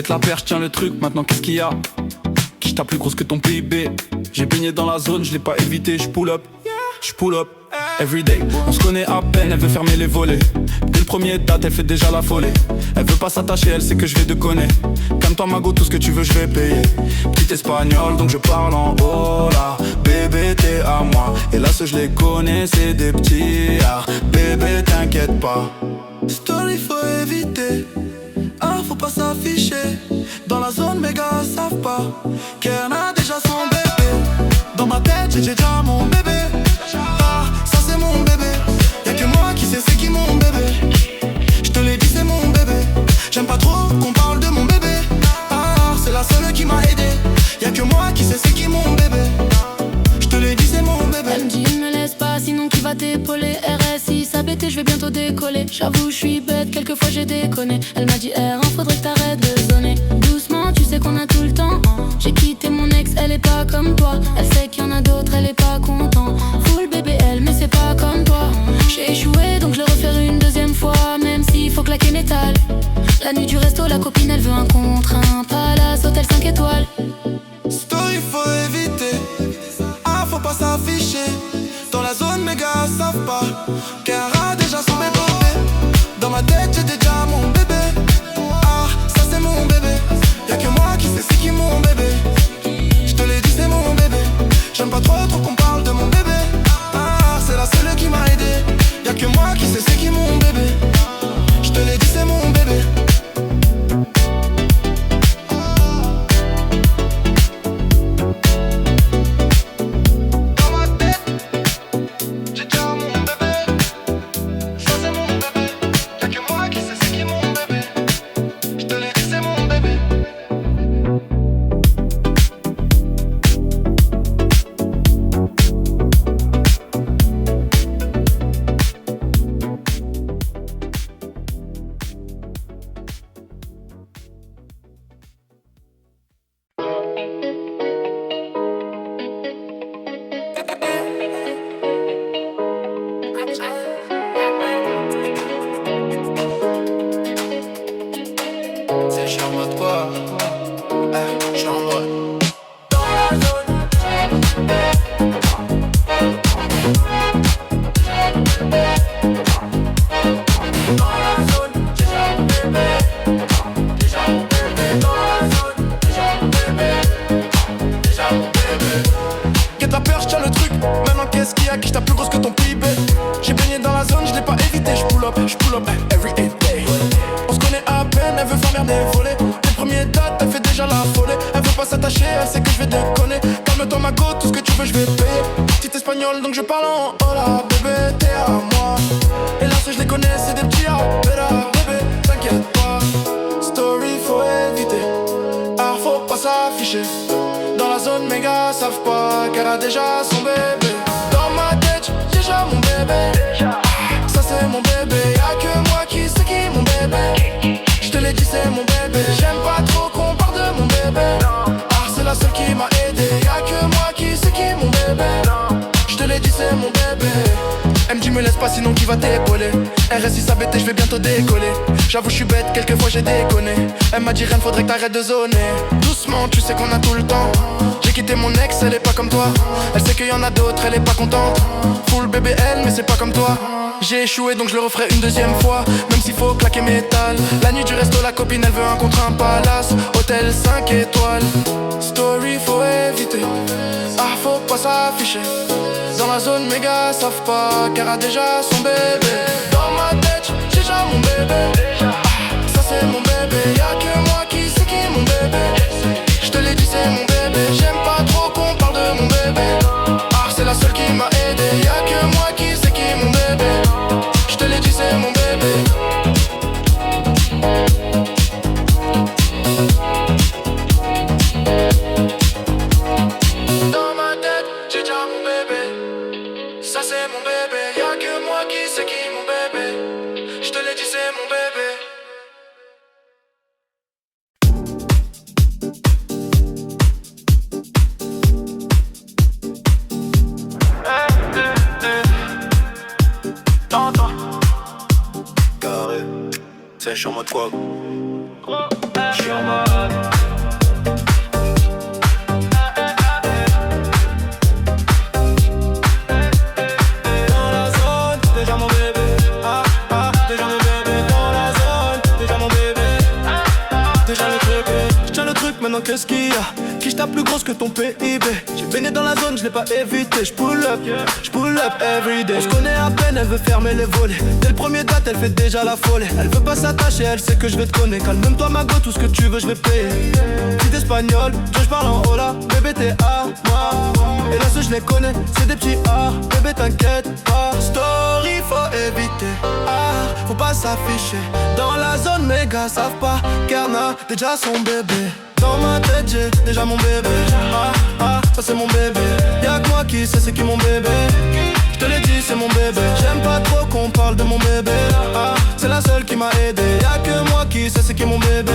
Get la perche, tiens le truc, maintenant qu'est-ce qu'il y a? Qui t'a plus grosse que ton PIB? J'ai baigné dans la zone, je l'ai pas évité, je pull up, everyday. On se connaît à peine, elle veut fermer les volets. Dès le premier date, elle fait déjà la folie. Elle veut pas s'attacher, elle sait que je vais déconner. Calme-toi Mago, tout ce que tu veux je vais payer. Petit espagnol, donc je parle en hola. Bébé t'es à moi, et là ce je les connais, c'est des petits arts. Bébé t'inquiète pas. Story faut éviter, ah faut pas s'afficher. Dans la zone mes gars savent pas qu'elle a déjà son bébé. Dans ma tête j'ai déjà mon bébé. Ah ça c'est mon bébé. Y'a que moi qui sais c'est qui mon bébé. J'te l'ai dit c'est mon bébé. J'aime pas trop qu'on parle de mon bébé. Ah c'est la seule qui m'a aidé. Y'a que moi qui sais c'est qui mon bébé. J'te l'ai dit c'est mon bébé. Elle me dit ne me laisse pas sinon qui va t'épauler. RSI ça bête je vais bientôt décoller. J'avoue je suis bête, quelquefois j'ai déconné. Elle m'a dit R1 faudrait que t'arrêtes de zoner. Doucement tu sais qu'on a tout le temps. J'ai quitté mon ex, elle est pas comme toi. Elle sait qu'il y en a d'autres, elle est pas content. Full bébé elle mais c'est pas comme toi. J'ai échoué donc je le refaire une deuxième fois. Même s'il faut claquer métal. La nuit du resto la copine elle veut un contre un palace, hôtel 5 étoiles. Story faut éviter, ah faut pas s'afficher. Dans la zone mes gars savent pas qu'elle a déjà son bébé. Dans ma tête j'ai déjà mon bébé. Ah ça c'est mon bébé. Y'a que moi qui sais c'est qui mon bébé. J'te l'ai dit c'est mon bébé. J'aime pas trop qu'on parle de mon bébé. Ah c'est la seule qui m'a aidé. Y'a que moi qui sais c'est qui mon bébé. J'te l'ai dit c'est mon bébé. Donc je parle en hola, bébé t'es à moi. Et là ceux je les connais c'est des petits appels. Bébé t'inquiète pas. Story faut éviter, ah faut pas s'afficher. Dans la zone mes gars savent pas qu'elle a déjà son bébé. Dans ma tête j'ai déjà mon bébé. Ça c'est mon bébé. Y'a que moi qui sais qui mon bébé. J'te l'ai dit c'est mon bébé. J'aime pas trop qu'on parle de mon bébé. Ah c'est la seule qui m'a aidé. Y'a que moi qui sais qui mon bébé. Je te l'ai dit c'est mon bébé. Elle me dit me laisse pas sinon qui va t'épauler. RSI ça bête et je vais bientôt décoller. J'avoue je suis bête, quelquefois j'ai déconné. Elle m'a dit rien faudrait que t'arrêtes de zoner. Doucement tu sais qu'on a tout le temps. J'ai quitté mon ex, elle est pas comme toi. Elle sait qu'il y en a d'autres, elle est pas contente. Full bébé elle mais c'est pas comme toi. J'ai échoué donc je le referai une deuxième fois. Même s'il faut claquer métal. La nuit du resto la copine elle veut un contre un palace. Hôtel 5 étoiles. Story faut éviter, ah faut pas s'afficher. Dans la zone mes gars savent pas qu'elle a déjà son bébé. Dans ma tête j'ai déjà mon bébé. Ah, ça c'est mon bébé. Y'a que moi qui sais qui mon bébé. J'te l'ai dit c'est mon bébé. J'aime pas trop qu'on parle de mon bébé. Ah c'est la seule qui m'a aidé. Y'a que moi qui sais qui mon bébé. J'te l'ai dit c'est mon bébé. Dans ma tête j'ai déjà mon bébé. Ça c'est mon bébé. Y'a que moi qui sais qui mon bébé. J'te l'ai dit c'est mon bébé. Carré, c'est sur mode quoi. suis en mode. Dans la zone, déjà mon bébé. Déjà mon bébé. Dans la zone, déjà mon bébé. Déjà le truc. J'tiens le truc, maintenant qu'est-ce qu'il y a? Qui j'tape plus grosse que ton PIB. J'ai baigné dans la zone, j'l'ai pas évité. J'pull up everyday. On se connaît à peine, elle veut fermer les volets. Dès le premier date, elle fait déjà la folie. Elle veut pas s'attacher, elle sait que je vais te connaître. Calme-toi ma go, tout ce que tu veux, je vais payer. Petit espagnol, je parle en hola. Bébé t'es à moi. Et là ceux je les connais, c'est des petits A. Bébé t'inquiète pas. Story faut éviter. Faut pas s'afficher. Dans la zone, mes gars savent pas qu'Erna déjà son bébé. Dans ma tête j'ai déjà mon bébé. Ça c'est mon bébé. Y'a que moi qui sais c'est qui mon bébé. Je te l'ai dit c'est mon bébé. J'aime pas trop qu'on parle de mon bébé. C'est la seule qui m'a aidé. Y'a que moi qui sais c'est qui mon bébé.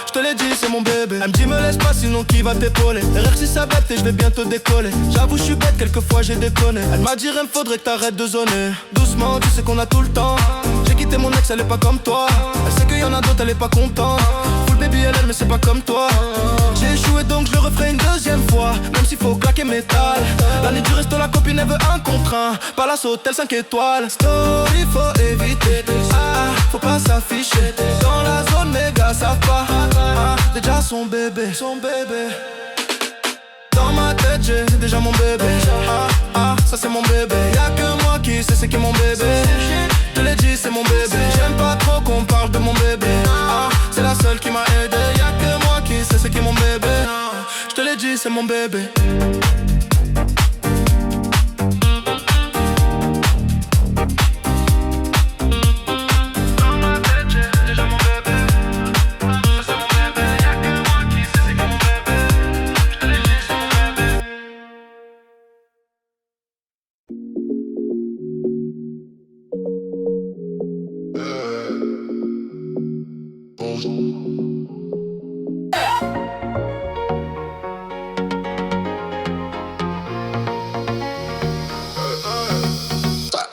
Je te l'ai dit c'est mon bébé. Elle me dit me laisse pas sinon qui va t'épauler. RR si ça bête et je vais bientôt décoller. J'avoue je suis bête quelquefois j'ai déconné. Elle m'a dit il me faudrait que t'arrêtes de zoner. Doucement tu sais qu'on a tout le temps. J'ai quitté mon ex elle est pas comme toi. Elle sait qu'il y en a d'autres elle est pas contente. Full baby elle mais c'est pas comme toi. J'ai échoué donc je le referai une deuxième fois. Même s'il faut claquer métal. L'année du resto la copine elle veut un contre un. Palace hôtel 5 étoiles. Story faut éviter. Faut pas s'afficher. Dans la zone mes gars savent pas. Déjà son bébé. Dans ma tête j'ai déjà mon bébé. Ça c'est mon bébé. Y'a que moi qui sais c'est qui mon bébé. Je te l'ai dit c'est mon bébé. J'aime pas trop qu'on parle de mon bébé. C'est la seule qui m'a aidé. Y'a que moi qui sais c'est qui mon bébé. Je te l'ai dit c'est mon bébé.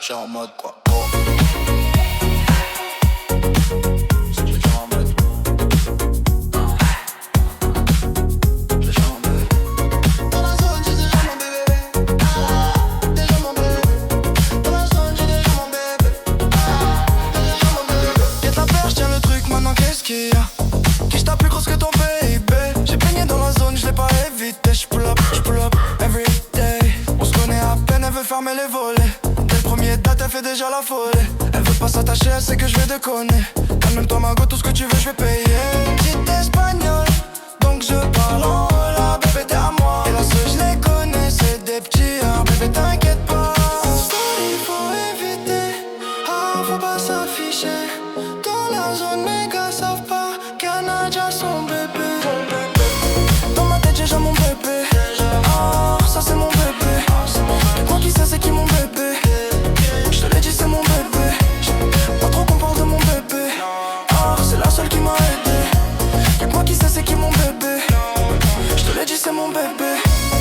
J'ai en mode quoi. Fermer les volets. Dès le premier date, elle fait déjà la folie. Elle veut pas s'attacher, elle sait que je vais déconner. Calme-toi ma go, tout ce que tu veux, je vais payer. Petit espagnol, donc je parle en hola. Bébé t'es à moi. Et là ceux je les connais, c'est des petits A. Bébé t'inquiète pas. Il faut éviter. Faut pas s'afficher. Dans la zone, mes gars savent pas qu'elle a déjà son bébé. Dans ma tête j'ai déjà mon bébé. Ça c'est mon bébé. Moi qui sais c'est qui mon bébé. Je te l'ai dit c'est mon bébé. Pas trop qu'on parle de mon bébé. C'est la seule qui m'a aidé. Y'a que moi qui sais c'est qui mon bébé. Je te l'ai dit c'est mon bébé.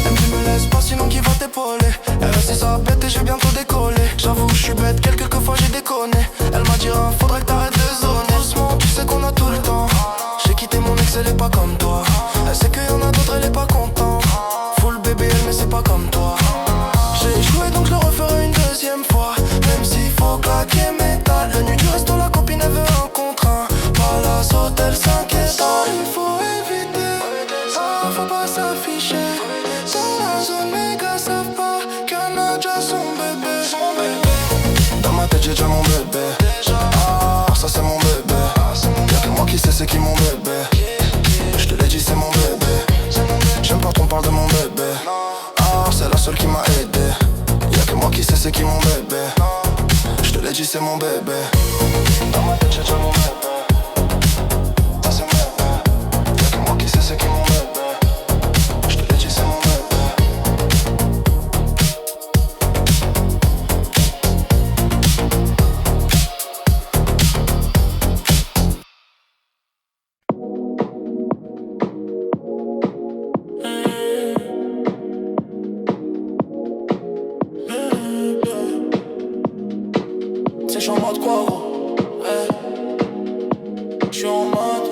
Elle me dit me laisse pas sinon qui va t'épauler. Elle reste sa bête et j'ai bientôt décollé. J'avoue je suis bête, quelques fois j'ai déconné. Elle m'a dit faudrait que t'arrêtes de zoner. Doucement tu sais qu'on a tout le temps. J'ai quitté mon ex elle est pas comme toi. Elle sait qu'il y en a d'autres elle est pas contente. Full bébé elle mais c'est pas comme toi. J'ai échoué donc je le referai une deuxième fois. Même s'il faut claquer métal. La nuit du resto la copine elle veut un contre un. Palace hôtel 5 étoiles. Il faut éviter. Faut pas s'afficher. Dans la zone mes gars savent pas qu'elle a déjà son bébé. Dans ma tête j'ai déjà mon bébé. Ça c'est mon bébé. Y'a que moi qui sais c'est qui mon bébé. Je te l'ai dit c'est mon bébé. J'aime pas qu'on parle de mon bébé. C'est la seule qui m'a aidé. Y'a que moi qui sais c'est qui mon bébé. Je te l'ai dit c'est mon bébé. Dans ma tête j'ai déjà mon bébé. Ça c'est mon bébé. Y'a que moi qui sais c'est qui mon bébé. Je te l'ai dit c'est mon bébé. Je suis en mode quoi gros, j'suis en mode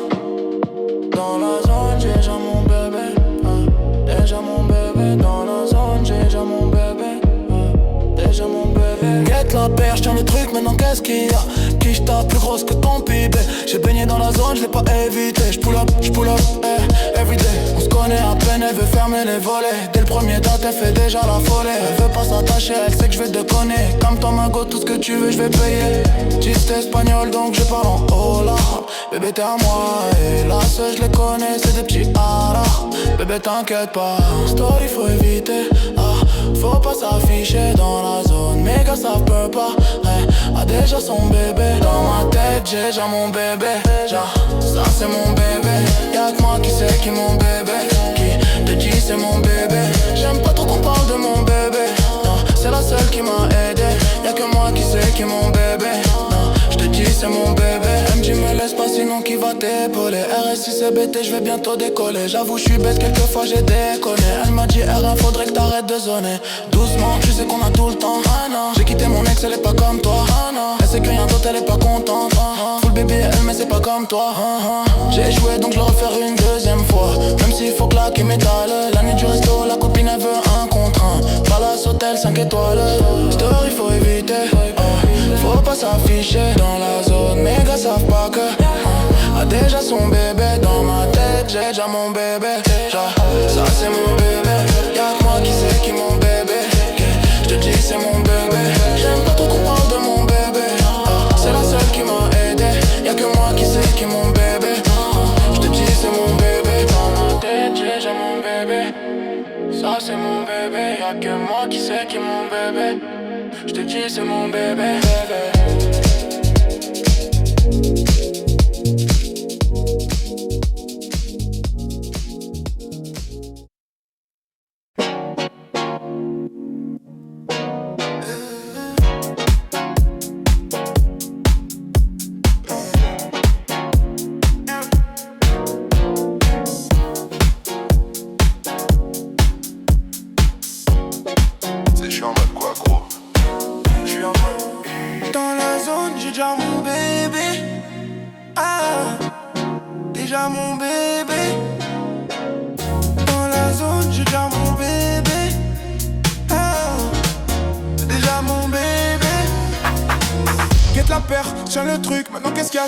je tiens le truc, maintenant qu'est-ce qu'il y a? Quiche ta plus grosse que ton PIB. J'ai baigné dans la zone, je l'ai pas évité. J'pull up, everyday. On se connaît à peine, elle veut fermer les volets. Dès le premier date, elle fait déjà la folie. Elle veut pas s'attacher, elle sait que je vais te connaître. Comme toi, ma go, tout ce que tu veux, je vais payer. Juste espagnol, donc je parle en hola. Bébé, t'es à moi, et là, ceux je les connais, c'est des petits haras. Bébé, t'inquiète pas, story faut éviter. Faut pas s'afficher dans la zone, mes gars savent peur pas. A déjà son bébé, dans ma tête j'ai déjà mon bébé. Genre, ça c'est mon bébé. Y'a que moi qui sais qui est mon bébé. Qui te dit c'est mon bébé. J'aime pas trop qu'on parle de mon bébé. Non, c'est la seule qui m'a aidé. Y'a que moi qui sais qui est mon bébé. Non, je te dis c'est mon bébé. MJ me laisse pas sinon qui va t'épauler. RSI c'est BT, je vais bientôt décoller. J'avoue je suis bête, quelquefois j'ai déconné. Elle m'a dit R1 faudrait que t'arrêtes de zoner. Doucement, tu sais qu'on a tout le temps. Ah non, j'ai quitté mon ex, elle est pas comme toi. Ah non, elle sait que rien d'autre, elle est pas contente. Full bébé elle mais c'est pas comme toi. J'ai échoué donc je le refaire une deuxième fois. Même s'il faut claquer métal. La nuit du resto, la copine elle veut un contre un. Palace hôtel 5 étoiles. Story faut éviter. Faut pas s'afficher dans la zone. Mes gars savent pas que a déjà son bébé. Dans ma tête j'ai déjà mon bébé. Genre, ça c'est mon bébé. Y'a que moi qui sais qui est mon bébé. Je te dis c'est mon bébé. J'aime pas trop qu'on parle de mon bébé. C'est la seule qui m'a aidé. Y'a que moi qui sais qui est mon bébé. Je te dis c'est mon bébé. Dans ma tête j'ai déjà mon bébé. Ça c'est mon bébé. Y'a que moi qui sais qui est mon bébé. Je te dis c'est mon bébé.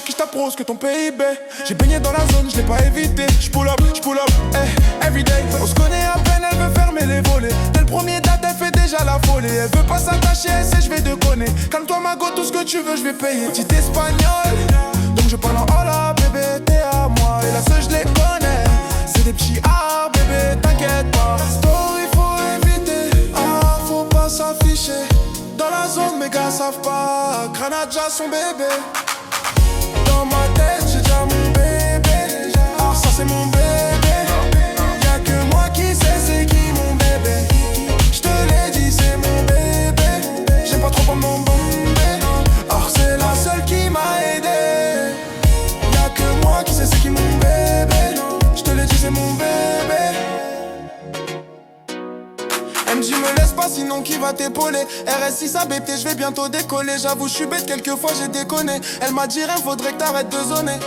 Qui t'approche que ton PIB. J'ai baigné dans la zone, je l'ai pas évité. J'pull up, everyday. On se connaît à peine, elle veut fermer les volets. Dès le premier date, elle fait déjà la folie. Elle veut pas s'attacher, elle sait je vais te connaître. Calme-toi ma go, tout ce que tu veux, je vais payer. Petit espagnol, donc je parle en hola, bébé, t'es à moi. Et là, ceux je les connais, c'est des petits arts, bébé, t'inquiète pas. Story faut éviter, faut pas s'afficher. Dans la zone, mes gars savent pas. Granadja son bébé. Dans ma tête, j'ai déjà mon bébé. Ah, ça c'est mon bébé. Y'a que moi qui sais c'est qui mon bébé. J'te l'ai dit, c'est mon bébé. J'aime pas trop prendre mon bébé. Ah, c'est la seule qui m'a aidé. Y'a que moi qui sais c'est qui mon bébé. J'te l'ai dit, c'est mon bébé. MJ me laisse pas sinon qui va t'épauler. RSI sa BT, je vais bientôt décoller. J'avoue je suis bête, quelquefois j'ai déconné. Elle m'a dit rien, faudrait que t'arrêtes de zoner.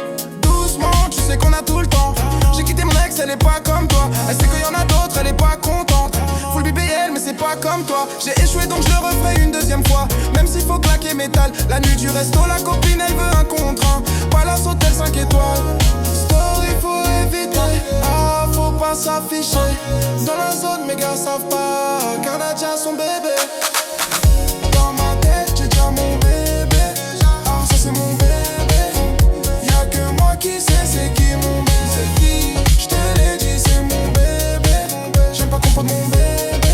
Doucement, tu sais qu'on a tout le temps. J'ai quitté mon ex, elle est pas comme toi. Elle sait qu'il y en a d'autres, elle est pas contente. Full BBL mais c'est pas comme toi. J'ai échoué donc je le referai une deuxième fois. Même s'il faut claquer métal. La nuit du resto, la copine elle veut un contre un. Palace hôtel 5 étoiles. Story faut éviter. Faut pas s'afficher. Dans la zone, mes gars savent pas. Carnadia son bébé. Dans ma tête, j'ai déjà mon bébé. Ça c'est mon bébé. Y'a que moi qui sais c'est qui mon bébé. J'te l'ai dit, c'est mon bébé. J'aime pas comprendre mon bébé.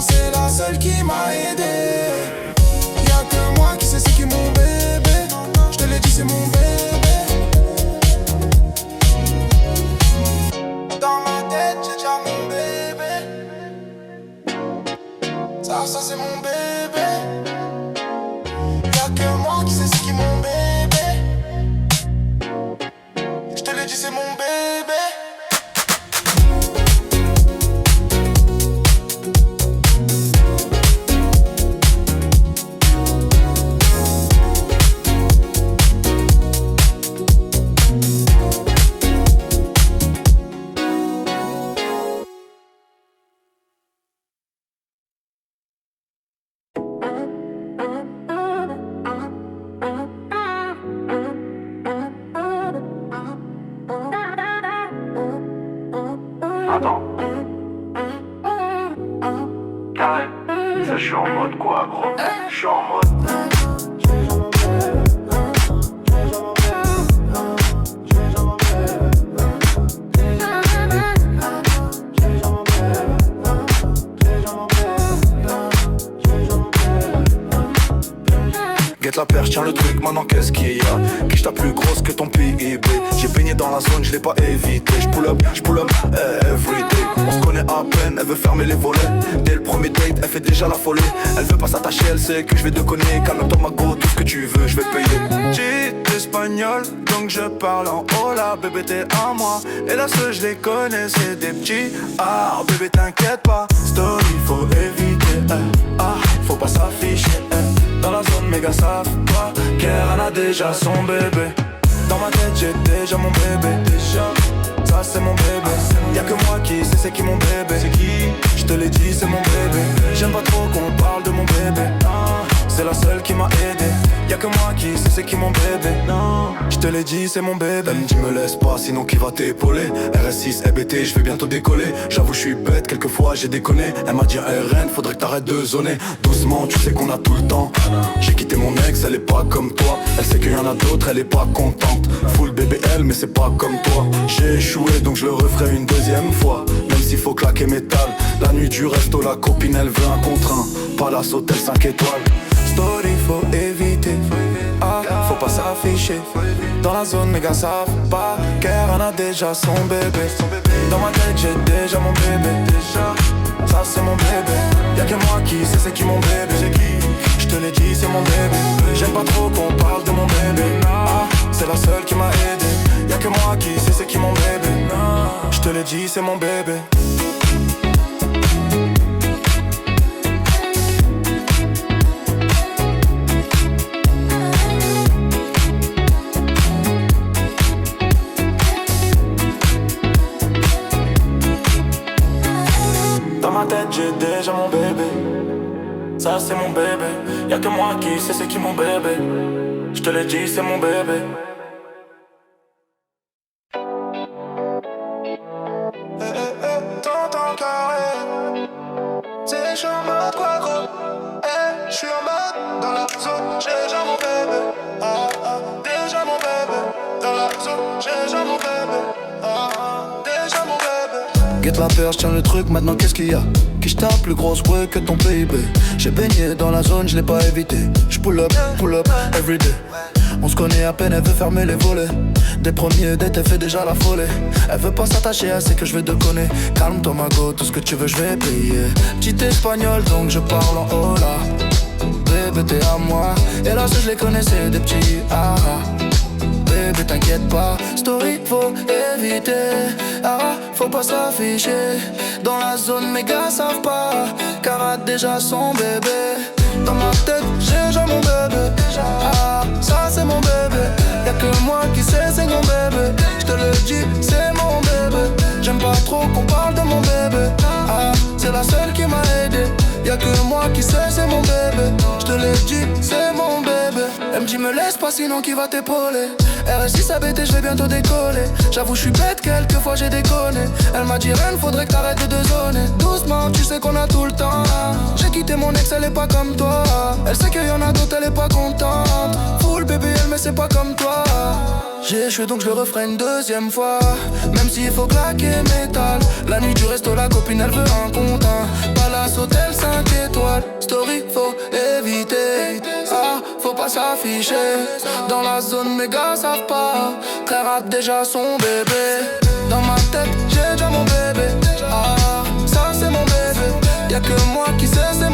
C'est la seule qui m'a aidé. Y'a que moi qui sais c'est qui mon bébé. J'te l'ai dit, c'est mon bébé. Dans ma tête, j'ai déjà mon bébé. Guette la perche, tiens le truc, maintenant qu'est-ce qu'il y a? Quiche ta plus grosse que ton PIB. J'ai baigné dans la zone, je l'ai pas évité. J'pull up, everyday. On se connaît à peine, elle veut fermer les volets. Dès le premier date, elle fait déjà la folie. Elle veut pas s'attacher, elle sait que je vais déconner. Calme-toi ma go, tout ce que tu veux, je vais payer. J'ai espagnol, donc je parle en hola. Bébé t'es à moi, et là ceux je les connais, c'est des petits. Ah, bébé t'inquiète pas, story faut éviter. Faut pas s'afficher. Dans la zone méga savent pas qu'elle a déjà son bébé. Dans ma tête j'ai déjà mon bébé. Déjà, ça c'est mon bébé. Y'a que moi qui sais c'est qui mon bébé. C'est qui? Je te l'ai dit c'est mon bébé. J'aime pas trop qu'on parle de mon bébé. C'est la seule qui m'a aidé. Y'a que moi qui sais c'est qui mon bébé. Non, je te l'ai dit c'est mon bébé. Elle me dit me laisse pas sinon qui va t'épauler. RS6 EBT je vais bientôt décoller. J'avoue je suis bête quelquefois j'ai déconné. Elle m'a dit RN faudrait que t'arrêtes de zoner. Doucement tu sais qu'on a tout le temps. J'ai quitté mon ex elle est pas comme toi. Elle sait qu'il y en a d'autres elle est pas contente. Full BBL mais c'est pas comme toi. J'ai échoué donc je le referai une deuxième fois. Même s'il faut claquer métal. La nuit du resto la copine elle veut un contre un. Palace hôtel 5 étoiles. Story faut éviter. Faut pas s'afficher. Dans la zone méga savent pas qu'elle en a déjà son bébé. Dans ma tête j'ai déjà mon bébé. Déjà, ça c'est mon bébé. Y'a que moi qui sais c'est qui mon bébé. C'est qui? Je te l'ai dit c'est mon bébé. J'aime pas trop qu'on parle de mon bébé. C'est la seule qui m'a aidé. Y'a que moi qui sais c'est qui mon bébé. Je te l'ai dit c'est mon bébé. Dans ma tête j'ai déjà mon bébé. Ça c'est mon bébé. Y'a que moi qui sais c'est qui mon bébé. Je te l'ai dit c'est mon bébé. Dans ton carré, c'est j'suis en mode quoi gros. J'suis en mode dans la zone, j'ai déjà mon bébé. Déjà mon bébé. Dans la zone, j'ai déjà mon bébé. Déjà mon bébé. Guette la perche, tiens le truc, maintenant qu'est-ce qu'il y a? Quiche ta plus grosse ouais que ton PIB. J'ai baigné dans la zone, je l'ai pas évité. J'pull up, everyday. On se connaît à peine, elle veut fermer les volets. Des premiers dates, elle fait déjà la folie. Elle veut pas s'attacher, elle sait que je vais déconner. Calme-toi ma go, tout ce que tu veux je vais payer. Petit espagnol donc je parle en hola. Bébé t'es à moi, et là ceux je les connaissais des petits bébé t'inquiète pas, story faut éviter. Faut pas s'afficher. Dans la zone méga savent pas car a déjà son bébé. Dans ma tête j'ai déjà mon bébé. Ça c'est mon bébé. Y'a que moi qui sais c'est mon bébé. J'te le dis c'est mon bébé. J'aime pas trop qu'on parle de mon bébé. C'est la seule qui m'a aidé. Y'a que moi qui sais c'est mon bébé. J'te l'ai dit c'est mon bébé. Elle me dit me laisse pas sinon qui va t'épauler. RS6 ABT je vais bientôt décoller. J'avoue je suis bête quelquefois j'ai déconné. Elle m'a dit Ren faudrait que t'arrêtes de zoner. Doucement tu sais qu'on a tout le temps. J'ai quitté mon ex elle est pas comme toi. Elle sait qu'il y en a d'autres elle est pas contente. Full BBL mais c'est pas comme toi. J'ai échoué donc je le referai une deuxième fois. Même s'il faut claquer métal. La nuit du resto la copine elle veut un compte un. Palace hôtel 5 étoiles. Story faut éviter. Faut pas s'afficher. Dans la zone méga savent pas qu'elle rate déjà son bébé. Dans ma tête j'ai déjà mon bébé. Ça c'est mon bébé. Y'a que moi qui sais c'est